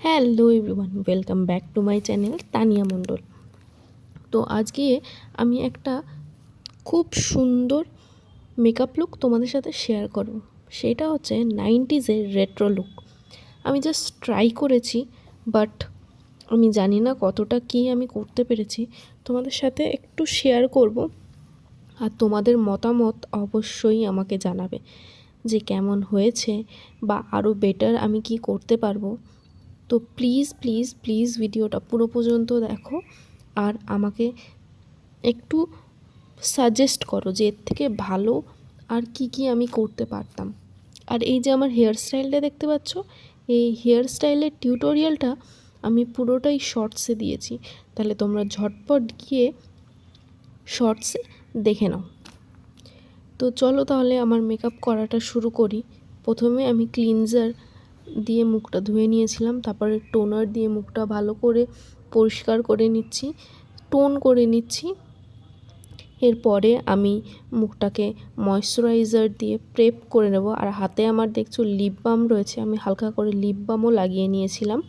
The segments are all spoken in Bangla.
Hello everyone, welcome back to my channel Taniya Mondal. তো আজকে আমি একটা খুব সুন্দর মেকআপ লুক তোমাদের সাথে শেয়ার করব। সেটা হচ্ছে 90s-এর রেট্রো লুক। আমি জাস্ট ট্রাই করেছি, বাট আমি জানি না কতটা কি আমি করতে পেরেছি। তোমাদের সাথে একটু শেয়ার করব, আর তোমাদের মতামত অবশ্যই আমাকে জানাবে যে কেমন হয়েছে বা আরও বেটার আমি কি করতে পারবো। তো প্লিজ প্লিজ প্লিজ ভিডিওটা পুরো পর্যন্ত দেখো, আর আমাকে একটু সাজেস্ট করো যে এর থেকে ভালো আর কি কি আমি করতে পারতাম। আর এই যে আমার হেয়ার স্টাইলটা দেখতে পাচ্ছ, এই হেয়ার স্টাইলের টিউটোরিয়ালটা আমি পুরোটাই শর্টসে দিয়েছি, তাহলে তোমরা ঝটপট গিয়ে শর্টসে দেখে নাও। তো চলো তাহলে আমার মেকআপ করাটা শুরু করি। প্রথমে আমি ক্লিনজার দিয়ে মুখটা ধুয়ে নিয়েছিলাম, তারপরে টোনার দিয়ে মুখটা ভালো করে পরিষ্কার করে নিচ্ছি, টোন করে নিচ্ছি। এরপরে আমি মুখটাকে ময়শ্চারাইজার দিয়ে প্রেপ করে নেব। আর হাতে আমার দেখছো লিপ বাম রয়েছে, আমি হালকা করে লিপ বামও লাগিয়ে নিয়েছিলাম।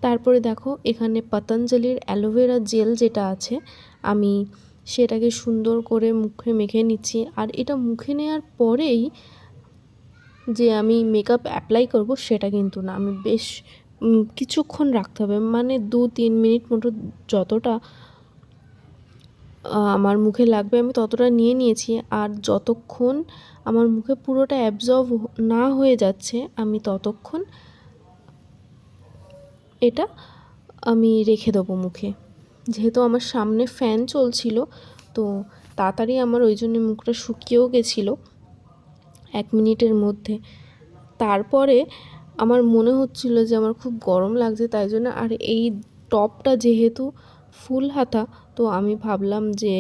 তারপরে দেখো এখানে পতঞ্জলির অ্যালোভেরা জেল যেটা আছে, আমি সেটাকে সুন্দর করে মুখে মেখে নিচ্ছি। আর এটা মুখে নেওয়ার পরেই যে আমি মেকআপ অ্যাপ্লাই করব সেটা কিন্তু না, আমি বেশ কিছুক্ষণ রাখতে হবে, মানে 2-3 মিনিট মতো যতটা আমার মুখে লাগবে আমি ততটা নিয়ে নিয়েছি। আর যতক্ষণ আমার মুখে পুরোটা অ্যাবজর্ব না হয়ে যাচ্ছে আমি ততক্ষণ এটা আমি রেখে দেবো মুখে। যেহেতু আমার সামনে ফ্যান চলছিল, তো তাড়াতাড়ি আমার ওই জন্য মুখটা শুকিয়েও গেছিলো 1 মিনিটের মধ্যে। তারপরে আমার মনে হচ্ছিল যে আমার খুব গরম লাগছে, তাই জন্য আর এই টপটা যেহেতু ফুল হাতা, তো আমি ভাবলাম যে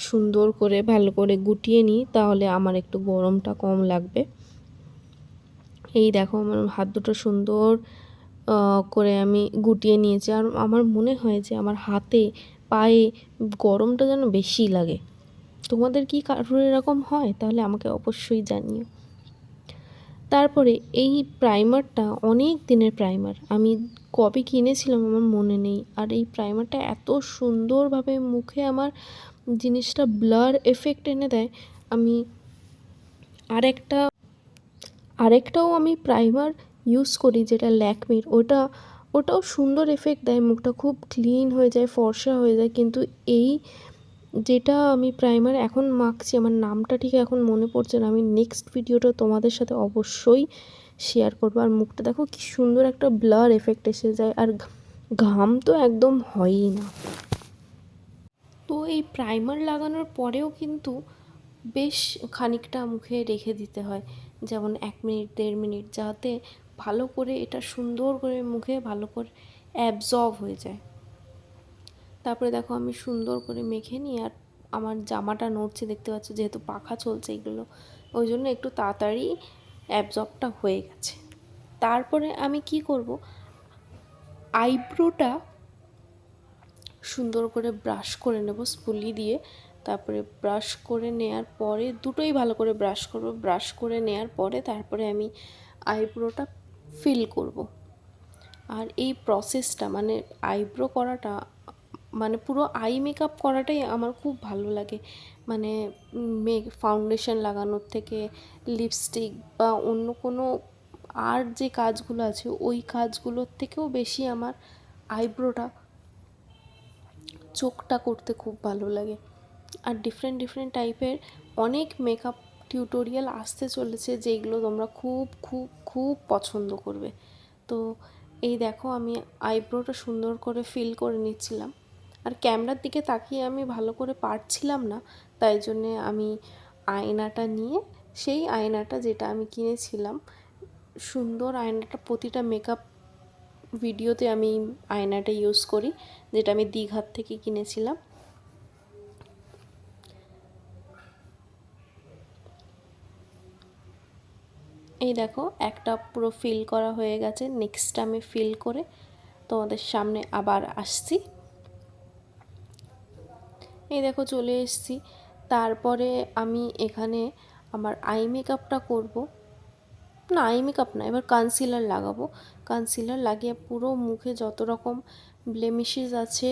সুন্দর করে ভালো করে গুটিয়ে নিই, তাহলে আমার একটু গরমটা কম লাগবে। এই দেখো আমার হাত দুটো সুন্দর করে আমি গুটিয়ে নিয়েছি। আর আমার মনে হয় যে আমার হাতে পায়ে গরমটা যেন বেশি লাগে। তোমাদের কি কারোর এরকম হয়? তাহলে আমাকে অবশ্যই জানিও। তারপরে এই প্রাইমারটা অনেক দিনের প্রাইমার, আমি কবে কিনেছিলাম আমার মনে নেই। আর এই প্রাইমারটা এত সুন্দরভাবে মুখে আমার জিনিসটা ব্লার এফেক্ট এনে দেয়। আমি আরেকটাও আমি প্রাইমার ইউজ করি, যেটা ল্যাকমির, ওটাও সুন্দর এফেক্ট দেয়, মুখটা খুব ক্লিন হয়ে যায়, ফর্সা হয়ে যায়। কিন্তু এই যেটা আমি প্রাইমার এখন মাখছি, আমার নামটা ঠিক এখন মনে পড়ছে না, আমি নেক্সট ভিডিওটা তোমাদের সাথে অবশ্যই শেয়ার করবো। আর মুখটা দেখো কি সুন্দর একটা ব্লার এফেক্ট এসে যায়, আর ঘাম তো একদম হয়ই না। তো এই প্রাইমার লাগানোর পরেও কিন্তু বেশ খানিকটা মুখে রেখে দিতে হয়, যেমন 1 মিনিট 1.5 মিনিট, যাতে ভালো করে এটা সুন্দর করে মুখে ভালো করে অ্যাবজর্ব হয়ে যায়। তারপরে দেখো আমি সুন্দর করে মেখে নিই। আর আমার জামাটা নড়ছে দেখতে পাচ্ছ, যেহেতু পাখা চলছে এগুলো, ওই জন্য একটু তাড়াতাড়ি অ্যাবজর্বটা হয়ে গেছে। তারপরে আমি কি করব, আইব্রোটা সুন্দর করে ব্রাশ করে নেব স্পুলি দিয়ে। তারপরে ব্রাশ করে নেওয়ার পরে দুটোই ভালো করে ব্রাশ করব, ব্রাশ করে নেওয়ার পরে তারপরে আমি আইব্রোটা ফিল করব। আর এই প্রসেসটা মানে আইব্রো করাটা, মানে পুরো আই মেকআপ করাটাই আমার খুব ভালো লাগে। মানে ফাউন্ডেশন লাগানোর থেকে লিপস্টিক বা অন্য কোনো আর যে কাজগুলো আছে ওই কাজগুলোর থেকেও বেশি আমার আইব্রোটা, চোখটা করতে খুব ভালো লাগে। আর ডিফারেন্ট ডিফারেন্ট টাইপের অনেক মেকআপ টিউটোরিয়াল আসতে চলেছে, যেগুলো তোমরা খুব খুব খুব পছন্দ করবে। তো এই দেখো আমি আইব্রোটা সুন্দর করে ফিল করে নিচ্ছিলাম। আর ক্যামেরার দিকে তাকিয়ে আমি ভালো করে পারছিলাম না, তাই জন্যে আমি আয়নাটা নিয়ে, সেই আয়নাটা যেটা আমি কিনেছিলাম, সুন্দর আয়নাটা, প্রতিটা মেকআপ ভিডিওতে আমি আয়নাটা ইউজ করি, যেটা আমি দীঘার থেকে কিনেছিলাম। এই দেখো একটা পুরো ফিল করা হয়ে গেছে। নেক্সট আমি ফিল করে তোমাদের সামনে আবার আসছি। এই দেখো চলে এসেছি। তারপরে আমি এখানে আমার আই মেকআপটা করব। না, আই মেকআপ না, এবার কনসিলার লাগাবো। কনসিলার লাগিয়ে পুরো মুখে যত রকম ব্লেমিশেস আছে,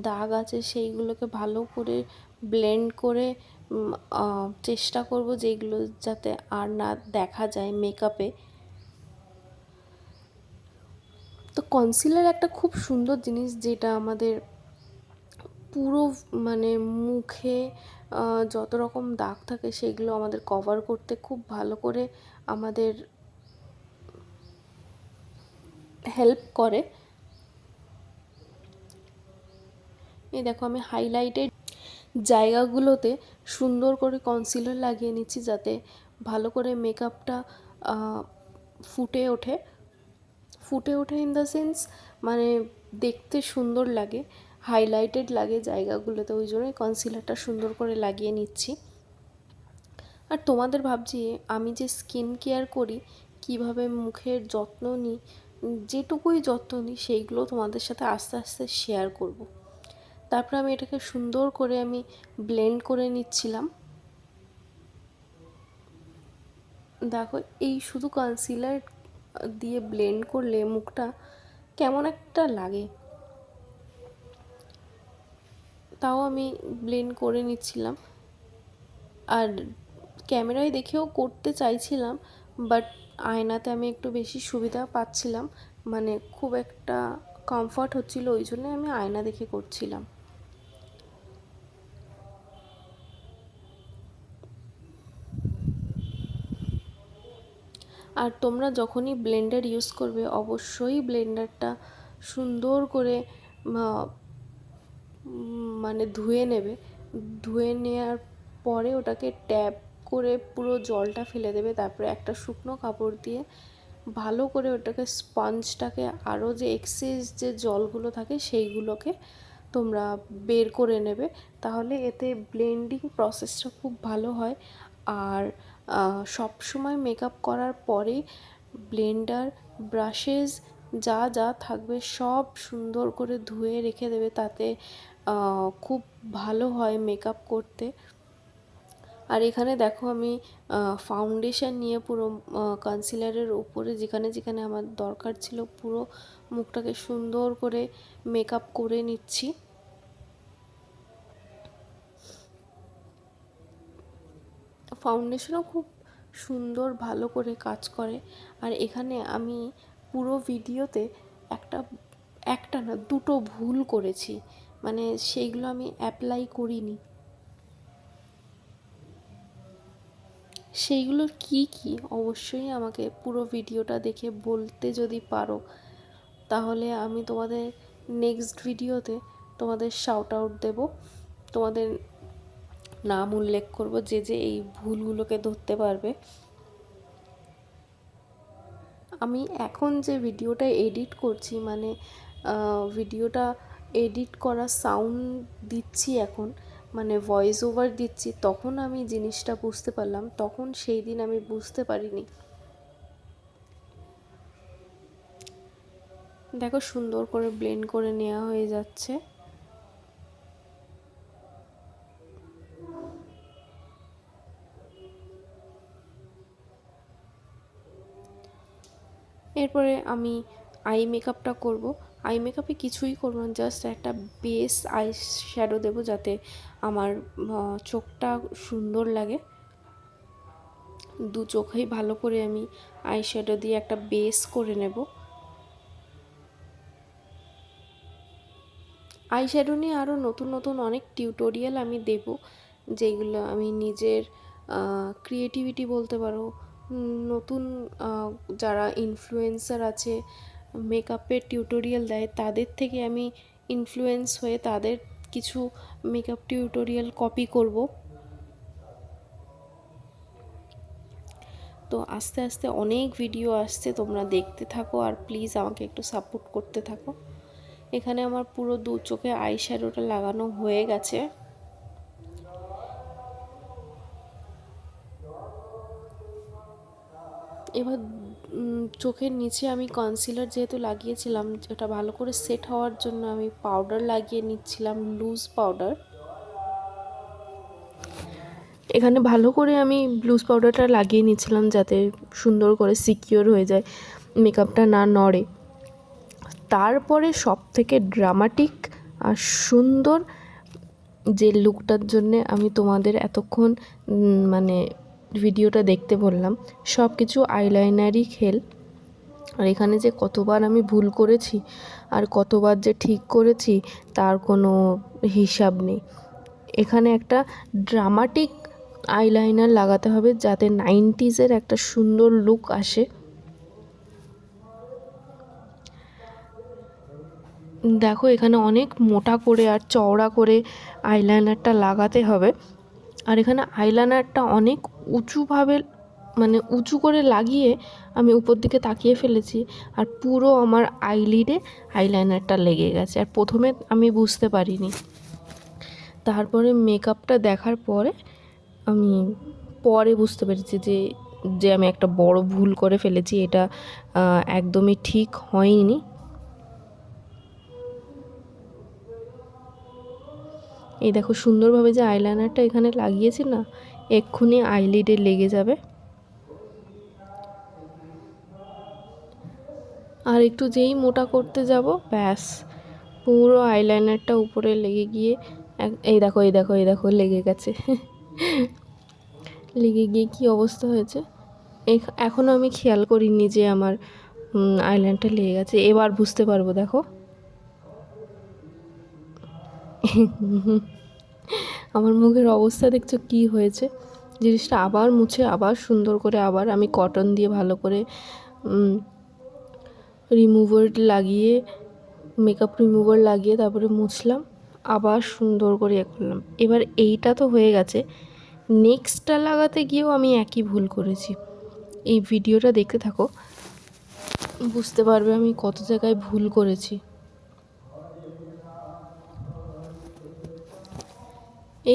দাগ আছে, সেইগুলোকে ভালো করে ব্লেন্ড করে চেষ্টা করব যেগুলো যাতে আর না দেখা যায় মেকআপে। তো কনসিলার একটা খুব সুন্দর জিনিস, যেটা আমাদের পুরো মানে মুখে যত রকম দাগ থাকে সেগুলো আমাদের কভার করতে খুব ভালো করে আমাদের হেল্প করে। এই দেখো, আমি হাইলাইটেড জায়গাগুলোতে সুন্দর করে কনসিলার লাগিয়ে নিচ্ছি, যাতে ভালো করে মেকআপটা ফুটে ওঠে। ফুটে ওঠে ইন দ্য সেন্স মানে দেখতে সুন্দর লাগে, হাইলাইটেড লাগে জায়গাগুলোতে, ওই জন্যই কনসিলারটা সুন্দর করে লাগিয়ে নিচ্ছি। আর তোমাদের ভাবছি আমি যে স্কিন কেয়ার করি, কিভাবে মুখের যত্ন নিই, যেটুকুই যত্ন নিই সেইগুলো তোমাদের সাথে আস্তে আস্তে শেয়ার করব। তারপর আমি এটাকে সুন্দর করে আমি ব্লেন্ড করে নিচ্ছিলাম। দেখো, এই শুধু কনসিলার দিয়ে ব্লেন্ড করলে মুখটা কেমন একটা লাগে, তাও আমি ব্লেন্ড করে নিচ্ছিলাম। আর ক্যামেরায় দেখেও করতে চাইছিলাম, বাট আয়নাতে আমি একটু বেশি সুবিধা পাচ্ছিলাম, মানে খুব একটা কমফর্ট হচ্ছিল, ওই জন্য আমি আয়না দেখে করছিলাম। আর তোমরা যখনই ব্লেন্ডার ইউজ করবে, অবশ্যই ব্লেন্ডারটা সুন্দর করে মানে ধুয়ে নেবে। ধুয়ে নেওয়ার পরে ওটাকে ট্যাপ করে পুরো জলটা ফেলে দেবে। তারপরে একটা শুকনো কাপড় দিয়ে ভালো করে ওটাকে স্পঞ্জটাকে, আরও যে এক্সেস যে জলগুলো থাকে সেইগুলোকে তোমরা বের করে নেবে। তাহলে এতে ব্লেন্ডিং প্রসেসটা খুব ভালো হয়। আর সব সময় মেকআপ করার পরে ব্লেন্ডার, ব্রাশেস যা যা থাকবে সব সুন্দর করে ধুয়ে রেখে দেবে, তাতে খুব ভালো হয় মেকআপ করতে। আর এখানে দেখো, আমি ফাউন্ডেশন নিয়ে পুরো কনসিলারের উপরে যেখানে যেখানে আমার দরকার ছিল পুরো মুখটাকে সুন্দর করে মেকআপ করে নিচ্ছি। ফাউন্ডেশনও খুব সুন্দর ভালো করে কাজ করে। আর এখানে আমি পুরো ভিডিওতে একটা একটা না, দুটো ভুল করেছি, মানে সেইগুলো আমি অ্যাপ্লাই করিনি। সেইগুলো কি কি অবশ্যই আমাকে পুরো ভিডিওটা দেখে বলতে যদি পারো, তাহলে আমি তোমাদের নেক্সট ভিডিওতে তোমাদের শাউট আউট দেবো, তোমাদের নাম উল্লেখ করব, যে যে এই ভুলগুলোকে ধরতে পারবে। আমি এখন যে ভিডিওটা এডিট করছি, মানে ভিডিওটা এডিট করা সাউন্ড দিচ্ছি এখন, মানে ভয়েস ওভার দিচ্ছি, তখন আমি জিনিসটা বুঝতে পারলাম, তখন সেই দিন আমি বুঝতে পারিনি। দেখো, সুন্দর করে ব্লেন্ড করে নেওয়া হয়ে যাচ্ছে। এরপরে আমি আই মেকআপটা করব। আই মেকআপে কিছুই করব না, জাস্ট একটা বেস আই শ্যাডো দেবো, যাতে আমার চোখটা সুন্দর লাগে। দু চোখেই ভালো করে আমি আই শ্যাডো দিয়ে একটা বেস করে নেব। আই শ্যাডো নিয়ে আরও নতুন নতুন অনেক টিউটোরিয়াল আমি দেব, যেগুলো আমি নিজের ক্রিয়েটিভিটি বলতে পারো, নতুন যারা ইনফ্লুয়েন্সার আছে মেকআপের টিউটোরিয়াল দেয়, তাদের থেকে আমি ইনফ্লুয়েন্স হয়ে তাদের কিছু মেকআপ টিউটোরিয়াল কপি করব। তো আস্তে আস্তে অনেক ভিডিও আসছে, তোমরা দেখতে থাকো আর প্লিজ আমাকে একটু সাপোর্ট করতে থাকো। এখানে আমার পুরো দু চোখে আই শ্যাডোটা লাগানো হয়ে গেছে। এবার চোখের নিচে আমি কনসিলার যেহেতু লাগিয়েছিলাম, ওটা ভালো করে সেট হওয়ার জন্য আমি পাউডার লাগিয়ে নিচ্ছিলাম, লুজ পাউডার। এখানে ভালো করে আমি ব্লুজ পাউডারটা লাগিয়ে নিচ্ছিলাম যাতে সুন্দর করে সিকিওর হয়ে যায়, মেকআপটা না নড়ে। তারপরে সবথেকে ড্রামাটিক আর সুন্দর যে লুকটার জন্যে আমি তোমাদের এতক্ষণ মানে ভিডিওটা দেখতে বললাম, সব কিছু আইলাইনারই খেল। আর এখানে যে কতবার আমি ভুল করেছি আর কতবার যে ঠিক করেছি তার কোনো হিসাব নেই। এখানে একটা ড্রামাটিক আইলাইনার লাগাতে হবে যাতে 90s একটা সুন্দর লুক আসে। দেখো এখানে অনেক মোটা করে আর চওড়া করে আইলাইনারটা লাগাতে হবে। আর এখানে আইলাইনারটা অনেক উঁচুভাবে মানে উঁচু করে লাগিয়ে আমি উপর দিকে তাকিয়ে ফেলেছি, আর পুরো আমার আইলিডে আইলাইনারটা লেগে গেছে। আর প্রথমে আমি বুঝতে পারিনি, তারপরে মেকআপটা দেখার পরে আমি পরে বুঝতে পেরেছি যে আমি একটা বড় ভুল করে ফেলেছি, এটা একদমই ঠিক হয়নি। এই দেখো সুন্দরভাবে যে আইলাইনারটা এখানে লাগিয়েছি না, এক্ষুনি আইলিডে লেগে যাবে। আর একটু যেই মোটা করতে যাব ব্যাস পুরো আইলাইনারটা উপরে লেগে গিয়ে এই দেখো এই দেখো এই দেখো লেগে গেছে লেগে গিয়ে কী অবস্থা হয়েছে। এখনও আমি খেয়াল করিনি যে আমার আইলাইনারটা লেগে গেছে, এবার বুঝতে পারবো। দেখো আমার মুখের অবস্থা দেখছো কি হয়েছে। জিনিসটা আবার মুছে আবার সুন্দর করে আবার আমি কটন দিয়ে ভালো করে রিমুভার লাগিয়ে মেকআপ রিমুভার লাগিয়ে তারপরে মুছলাম, আবার সুন্দর করে করলাম। এবার এইটা তো হয়ে গেছে, নেক্সটটা লাগাতে গিয়েও আমি একই ভুল করেছি। এই ভিডিওটা দেখতে থাকো, বুঝতে পারবে আমি কত জায়গায় ভুল করেছি।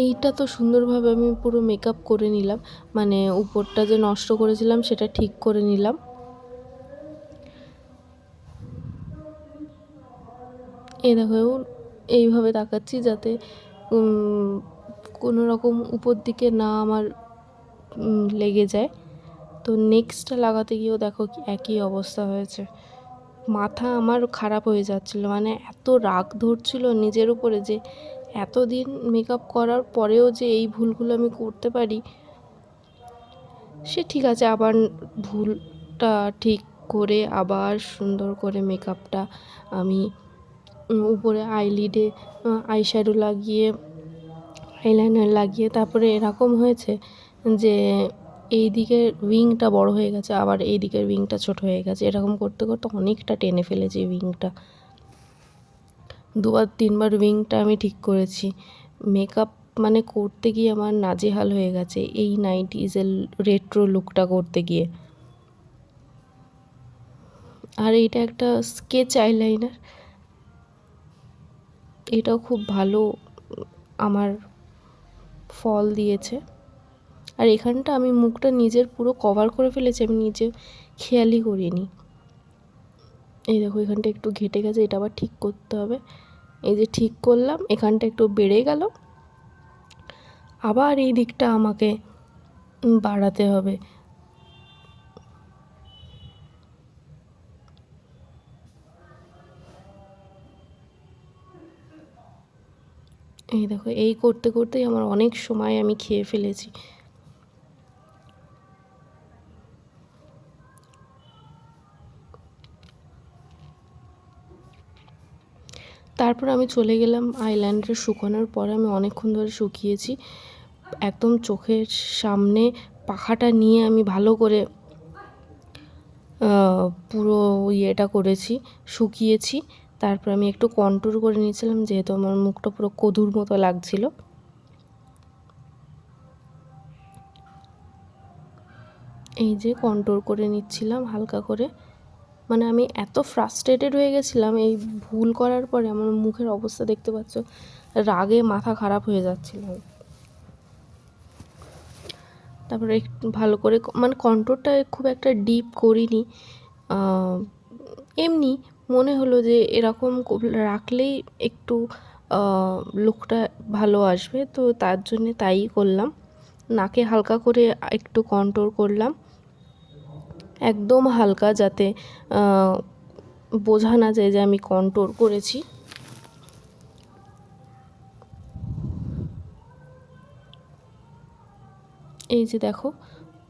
এইটা তো সুন্দরভাবে আমি পুরো মেকআপ করে নিলাম, মানে উপরটা যে নষ্ট করেছিলাম সেটা ঠিক করে নিলাম। এই দেখো এইভাবে তাকাচ্ছি যাতে কোনো রকম উপর দিকে না আমার লেগে যায়। তো নেক্সটটা লাগাতে গিয়েও দেখো একই অবস্থা হয়েছে। মাথা আমার খারাপ হয়ে যাচ্ছিলো, মানে এত রাগ ধরছিল নিজের উপরে যে এতদিন মেকআপ করার পরেও যে এই ভুলগুলো আমি করতে পারি। সে ঠিক আছে, আবার ভুলটা ঠিক করে আবার সুন্দর করে মেকআপটা আমি উপরে আইলিডে আইশ্যাডো লাগিয়ে আইলাইনার লাগিয়ে তারপরে এরকম হয়েছে যে এই দিকের উইংটা বড় হয়ে গেছে, আবার এই দিকের উইংটা ছোট হয়ে গেছে। এরকম করতে করতে অনেকটা টেনে ফেলেছি উইংটা, 2-3বার উইংটা আমি ঠিক করেছি। মেকআপ মানে করতে গিয়ে আমার নাজেহাল হয়ে গেছে এই 90s রেট্রো লুকটা করতে গিয়ে। আর এইটা একটা স্কেচ আইলাইনার, এটাও খুব ভালো আমার ফল দিয়েছে। আর এখানটা আমি মুখটা নিজের পুরো কভার করে ফেলেছি, আমি নিজে খেয়ালই করিনি। এই দেখো এখানটা একটু ঘেটে গেছে, এটা আবার ঠিক করতে হবে। এই যে ঠিক করলাম, এখানটা একটু বেড়ে গেল, আবার এই দিকটা আমাকে বাড়াতে হবে। এই দেখো এই করতে করতেই আমার অনেক সময় আমি খেয়ে ফেলেছি। তারপর আমি চলে গেলাম আইল্যান্ডার শুকানোর পরে আমি অনেকক্ষণ ধরে শুকিয়েছি, একদম চোখের সামনে পাখাটা নিয়ে আমি ভালো করে পুরো ইয়েটা করেছি, শুকিয়েছি। তারপর আমি একটু কন্ট্রোল করে নিয়েছিলাম যেহেতু আমার মুখটা পুরো কদুর মতো লাগছিল। এই যে কন্ট্রোল করে নিচ্ছিলাম হালকা করে, মানে আমি এত ফ্রাস্ট্রেটেড হয়ে গেছিলাম এই ভুল করার পরে, আমার মুখের অবস্থা দেখতে পাচ্ছ, রাগে মাথা খারাপ হয়ে যাচ্ছিল। তারপরে একটু ভালো করে মানে কন্ট্রোলটা খুব একটা ডিপ করিনি, এমনি মনে হলো যে এরকম রাখলেই একটু লুকটা ভালো আসবে, তো তার জন্যে তাই করলাম। নাকে হালকা করে একটু কন্ট্রোল করলাম, একদম হালকা, যাতে বোঝা না যায় যে আমি কন্ট্রোল করেছি। এই যে দেখো,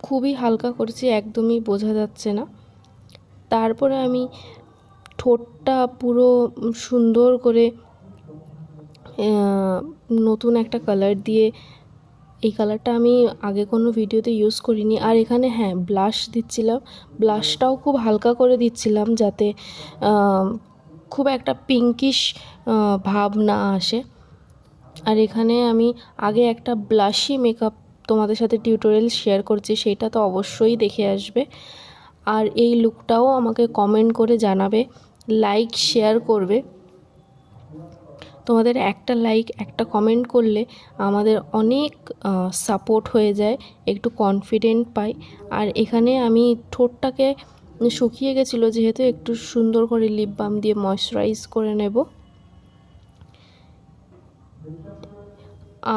খুবই হালকা করেছি, একদমই বোঝা যাচ্ছে না। তারপরে আমি ঠোঁটটা পুরো সুন্দর করে নতুন একটা কালার দিয়ে, এই কালারটা আমি আগে কোনো ভিডিওতে ইউজ করিনি। আর এখানে হ্যাঁ, ব্লাশ দিচ্ছিলাম, ব্লাশটাও খুব হালকা করে দিচ্ছিলাম, যাতে খুব একটা পিঙ্কিশ ভাব না আসে। আর এখানে আমি আগে একটা ব্লাশি মেকআপ তোমাদের সাথে টিউটোরিয়াল শেয়ার করছি, সেটা তো অবশ্যই দেখে আসবে। আর এই লুকটাও আমাকে কমেন্ট করে জানাবে, লাইক শেয়ার করবে। তোমাদের একটা লাইক, একটা কমেন্ট করলে আমাদের অনেক সাপোর্ট হয়ে যায়, একটু কনফিডেন্ট পাই। আর এখানে আমি ঠোঁটটাকে শুকিয়ে গেছিলো যেহেতু, একটু সুন্দর করে লিপ বাম দিয়ে ময়শ্চারাইজ করে নেব।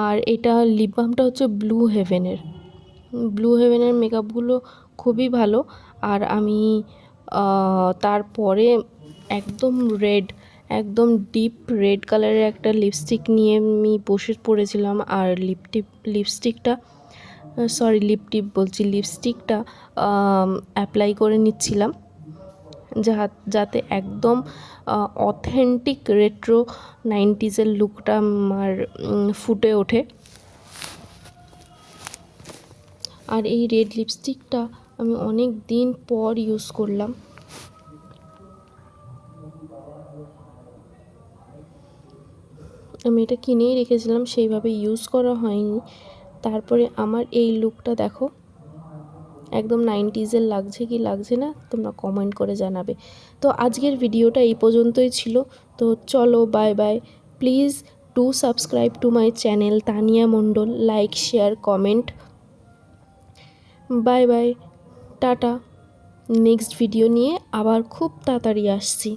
আর এটা লিপ বামটা হচ্ছে ব্লু হেভেনের মেকআপগুলো খুবই ভালো। আর আমি তারপরে একদম একদম ডিপ রেড কালারের একটা লিপস্টিক নিয়ে আমি বসে পড়েছিলাম। আর লিপস্টিকটা অ্যাপ্লাই করে নিচ্ছিলাম, যাতে একদম অথেন্টিক রেট্রো 90s লুকটা আমার ফুটে ওঠে। আর এই রেড লিপস্টিকটা আমি অনেক দিন পর ইউজ করলাম। আমি এটা কিনেই রেখেছিলাম, সেইভাবে ইউজ করা হয়নি। তারপরে আমার এই লুকটা দেখো, একদম 90s লাগছে কি লাগছে না তোমরা কমেন্ট করে জানাবে। তো আজকের ভিডিওটা এই পর্যন্তই ছিল। তো চলো, bye bye. Please do subscribe to my channel Taniya Mondal, like share comment. Bye bye, tata. Next video নিয়ে আবার খুব তাড়াতাড়ি আসছি।